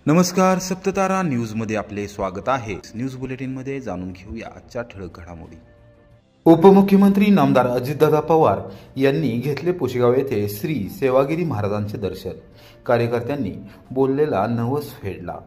नमस्कार, सप्ततारा न्यूजमध्ये आपले स्वागत आहे। न्यूज बुलेटिनमध्ये जाणून घेऊया आजच्या ठळक घडामोडी। उपमुख्यमंत्री नामदार अजितदादा पवार यांनी घेतले पुशेगाव येथे श्री सेवागिरी महाराजांचे दर्शन। कार्यकर्त्यांनी बोललेला नवस फेडला।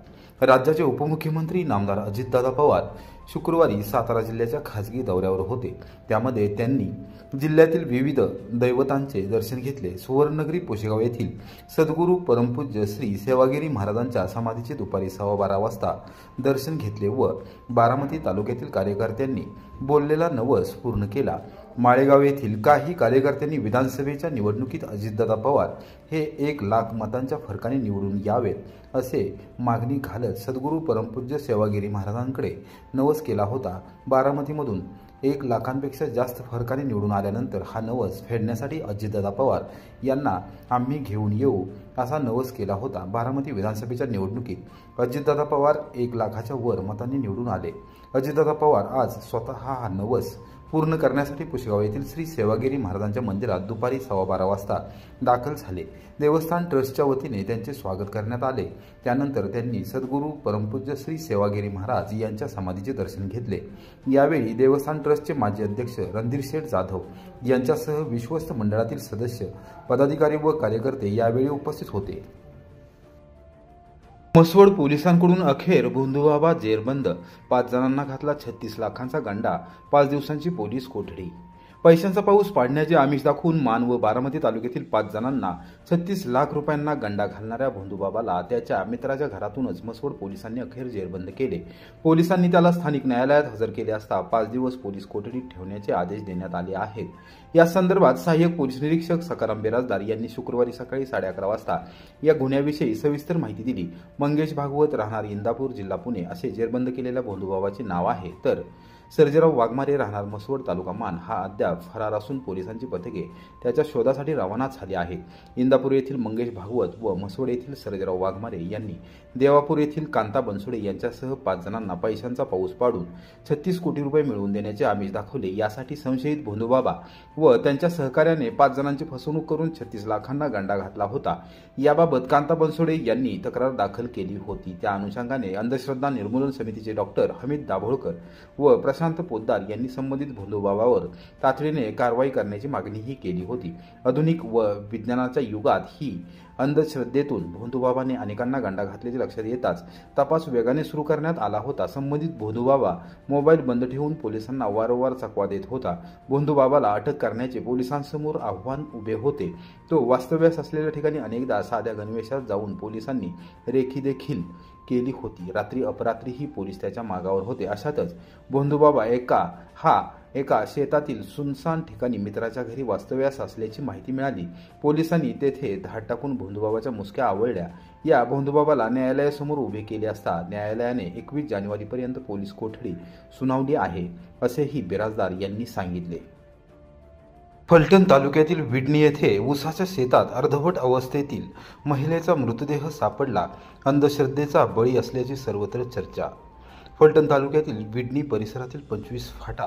राज्याचे उपमुख्यमंत्री नामदार अजितदादा पवार शुक्रवारी सातारा जिल्ह्याच्या खासगी दौऱ्यावर होते। त्यामध्ये त्यांनी जिल्ह्यातील विविध दैवतांचे दर्शन घेतले। सुवर्णनगरी पुशेगाव येथील सद्गुरू परमपूज्य श्री सेवागिरी महाराजांच्या समाधीचे दुपारी 12:15 वाजता दर्शन घेतले व बारामती तालुक्यातील कार्यकर्त्यांनी बोललेला नवस पूर्ण केला। माळेगाव येथील काही कार्यकर्त्यांनी विधानसभेच्या निवडणुकीत अजितदादा पवार हे 1 लाख मतांच्या फरकाने निवडून यावेत असे मागणी घालत सद्गुरू परमपूज्य सेवागिरी महाराजांकडे नवस केला होता। बारामतीमधून 1 लाखांपेक्षा जास्त फरकाने निवडून आल्यानंतर हा नवस फेडण्यासाठी अजितदादा पवार यांना आम्ही घेऊन येऊ असा नवस केला होता। बारामती विधानसभेच्या निवडणुकीत अजितदादा पवार 1 लाखाच्या वर मतांनी निवडून आले। अजितदादा पवार आज स्वतः हा नवस पूर्ण करण्यासाठी पुशेगाव येथील श्री सेवागिरी महाराजांच्या मंदिरात दुपारी 12:15 वाजता दाखल झाले। देवस्थान ट्रस्टच्या वतीने त्यांचे स्वागत करण्यात आले। त्यानंतर त्यांनी सद्गुरू परमपूज्य श्री सेवागिरी महाराज यांच्या समाधीचे दर्शन घेतले। यावेळी देवस्थान ट्रस्टचे माजी अध्यक्ष रणधीर शेठ जाधव यांच्यासह विश्वस्त मंडळातील सदस्य, पदाधिकारी व कार्यकर्ते यावेळी उपस्थित होते। म्हसवड पोलिसांकडून अखेर भोंदूबाबा जेरबंद, 5 जणांना घातला 36 लाखांचा गंडा, 5 दिवसांची पोलीस कोठडी। पैशांचा पाऊस पाडण्याचे आमिष दाखवून मान व बारामती तालुक्यातील 5 जणांना 36 लाख रुपयांना गंडा घालणाऱ्या भोंदूबाबाला त्याच्या मित्राच्या घरातूनच म्हसवड पोलिसांनी अखेर जेरबंद केले। पोलिसांनी त्याला स्थानिक न्यायालयात हजर केले असता 5 दिवस पोलीस कोठडीत ठेवण्याचे आदेश देण्यात आले आहेत। या संदर्भात सहाय्यक पोलीस निरीक्षक सकाराम बिराजदार यांनी शुक्रवारी सकाळी 11:30 वाजता या गुन्ह्याविषयी सविस्तर माहिती दिली। मंगेश भागवत, राहणार इंदापूर, जिल्हा पुणे असे जेरबंद केलेल्या भोंदूबाबाचे नाव आहे, तर सर्जेराव वाघमारे, राहणार म्हसवड, तालुका मान हा अद्याप फरार असून पोलिसांची पथके त्याच्या शोधासाठी रवाना झाली आहे। इंदापूर येथील मंगेश भागवत व म्हसवड येथील सर्जेराव वाघमारे यांनी देवापूर येथील कांता बनसोडे यांच्यासह 5 जणांना पैशांचा पाऊस पाडून 36 कोटी रुपये मिळवून देण्याचे आमिष दाखवले। यासाठी संशयित भोंदूबाबा व त्यांच्या सहकार्याने 5 जणांची फसवणूक करून 36 लाखांना गंडा घातला होता। याबाबत कांता बनसोडे यांनी तक्रार दाखल केली होती। त्या अनुषंगाने अंधश्रद्धा निर्मूलन समितीचे डॉक्टर हमीद दाभोळकर व प्रशांत पोद्दार यांनी संबंधित भोंदूबाबावर तातडीने कारवाई करण्याची मागणीही केली होती। आधुनिक व विज्ञानाच्या युगात ही अंधश्रद्धेतून भोंदूबाबाने अनेकांना गंडा घातल्याचे लक्षात येताच तपास वेगाने सुरू करण्यात आला होता। संबंधित भोंदूबाबा मोबाईल बंद ठेवून पोलिसांना वारंवार चकवा देत होता। भोंदूबाबाला अटक करण्याचे पोलिसांसमोर आव्हान उभे होते। तो वास्तव्यास असलेल्या ठिकाणी अनेकदा साध्या गणवेशात जाऊन पोलिसांनी रेखी देखील केली होती। रात्री अपरात्रीही पोलीस त्याच्या मागावर होते। अशातच भोंदूबाबा एका शेतातील सुनसान ठिकाणी मित्राच्या घरी वास्तव्यास असल्याची माहिती मिळाली। पोलिसांनी तेथे धाड टाकून भोंदूबाबाच्या मुसक्या आवळल्या। या भोंदूबाबाला न्यायालयासमोर उभे केले असता न्यायालयाने 21 जानेवारीपर्यंत पोलीस कोठडी सुनावली आहे, असेही बिराजदार यांनी सांगितले। फलटण तालुक्यातील विडणी येथे ऊसाच्या शेतात अर्धवट अवस्थेतील महिलेचा मृतदेह सापडला। अंधश्रद्धेचा बळी असल्याची सर्वत्र चर्चा। फलटण तालुक्यातील विडणी परिसरातील 25 फाटा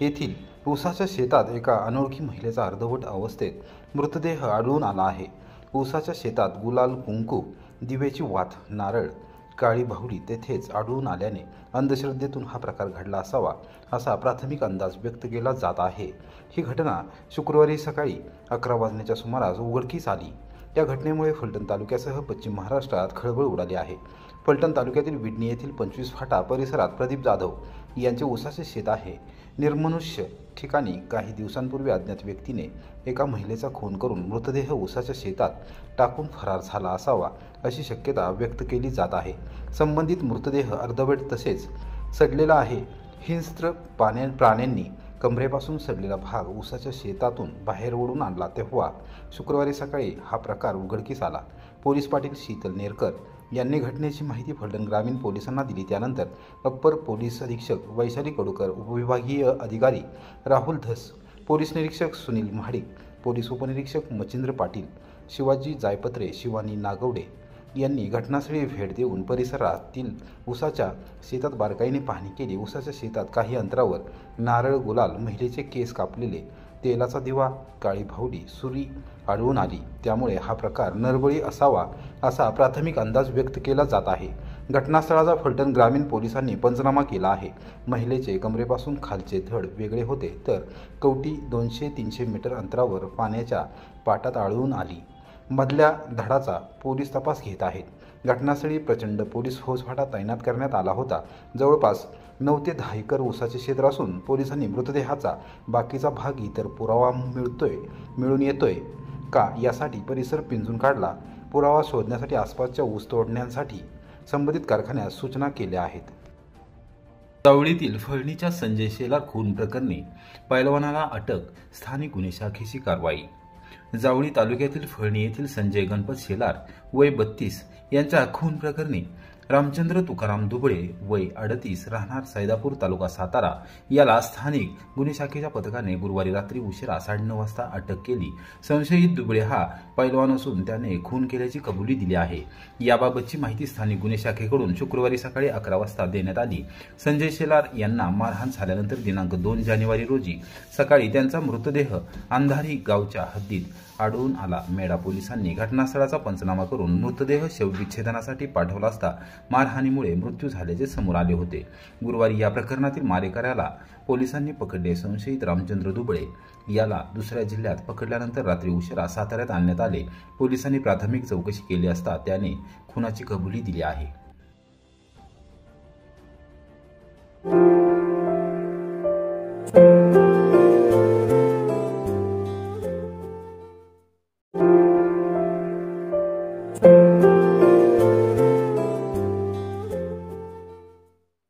येथील ऊसाच्या शेतात एका अनोळखी महिलेचा अर्धवट अवस्थेत मृतदेह आढळून आला आहे। ऊसाच्या शेतात गुलाल, कुंकू, दिव्याची वात, नारळ, काळी बाहुली तेथेच आढळून आल्याने अंधश्रद्धेतून हा प्रकार घडला असावा असा प्राथमिक अंदाज व्यक्त केला जात आहे। ही घटना शुक्रवारी सकाळी 11 वाजण्याच्या सुमारास उघडकीस आली। या घटनेमुळे फलटण तालुक्यासह पश्चिम महाराष्ट्रात खळबळ उडाली आहे। फलटण तालुक्यातील विडणी येथील 25 फाटा परिसरात प्रदीप जाधव यांचे ऊसाचे शेत आहे। निर्मनुष्य ठिकाणी काही दिवसांपूर्वी अज्ञात व्यक्तीने एका महिलेचा खून करून मृतदेह ऊसाच्या शेतात टाकून फरार झाला असावा अशी शक्यता व्यक्त केली जात आहे। संबंधित मृतदेह अर्धवट तसेच सडलेला आहे। हिंस्त्र प्राण्यांनी कमरेपासून सडलेला भाग ऊसाच्या शेतातून बाहेर ओढून आणला तेव्हा शुक्रवारी सकाळी हा प्रकार उघडकीस आला। पोलीस पाटील शीतल नेरकर यांनी घटनेची माहिती फलटण ग्रामीण पोलिसांना दिली। त्यानंतर अप्पर पोलीस अधीक्षक वैशाली कडूकर, उपविभागीय अधिकारी राहुल धस, पोलीस निरीक्षक सुनील महाडिक, पोलीस उपनिरीक्षक मचिंद्र पाटील, शिवाजी जायपत्रे, शिवानी नागवडे यांनी घटनास्थळी भेट देऊन परिसरातील ऊसाच्या शेतात बारकाईने पाहणी केली। ऊसाच्या शेतात काही अंतरावर नारळ, गुलाल, महिलेचे केस कापलेले तेलाचा दिवा, काळी फावली, सुरी आढळून आली। त्यामुळे हा प्रकार नरबळी असावा असा प्राथमिक अंदाज व्यक्त केला जात आहे। घटनास्थळाचा फलटण ग्रामीण पोलिसांनी पंचनामा केला आहे। महिलेचे कमरेपासून खालचे धड वेगळे होते, तर कवटी 200-300 मीटर अंतरावर पाण्याच्या पाटात आढळून आली। मधल्या धडाचा पोलीस तपास घेत आहेत। घटनास्थळी प्रचंड पोलीस फौजफाटा तैनात करण्यात आला होता। जवळपास 9 ते 10 एकर ऊसाचे क्षेत्र असून पोलिसांनी मृतदेहाचा बाकीचा भाग इतर पुरावा मिळून येतोय का यासाठी परिसर पिंजून काढला। पुरावा शोधण्यासाठी आसपासच्या ऊस तोडण्यांसाठी संबंधित कारखान्यास सूचना केल्या आहेत। जावळीतील फळणीच्या संजय शेलार खून प्रकरणी पैलवानाला अटक, स्थानिक गुन्हे शाखेची कारवाई। जावळी तालुक्यातील फळणी येथील संजय गणपत शेलार वय 32 यांच्या खून प्रकरणी रामचंद्र तुकाराम दुबळे वय 38 राहणार सैदापूर तालुका सातारा याला स्थानिक गुन्हे शाखेच्या पथकाने गुरुवारी रात्री उशिरा 9:30 वाजता अटक केली। संशयित दुबळे हा पैलवान असून त्याने खून केल्याची कबुली दिली आहे। याबाबतची माहिती स्थानिक गुन्हे शाखेकडून शुक्रवारी सकाळी 11 वाजता देण्यात आली। संजय शेलार यांना मारहाण झाल्यानंतर दिनांक 2 जानेवारी रोजी सकाळी त्यांचा मृतदेह अंधारी गावच्या हद्दीत आढळून आला। मेढा पोलिसांनी घटनास्थळाचा पंचनामा करून मृतदेह शवविच्छेदनासाठी पाठवला असता मारहाणीमुळे मृत्यू झाल्याचे समोर आले होते। गुरुवारी या प्रकरणातील मारेकऱ्याला पोलिसांनी पकडले। संशयित रामचंद्र दुबळे याला दुसऱ्या जिल्ह्यात पकडल्यानंतर रात्री उशिरा साताऱ्यात आणण्यात आले। पोलिसांनी प्राथमिक चौकशी केली असता त्याने खुनाची कबुली दिली आहे।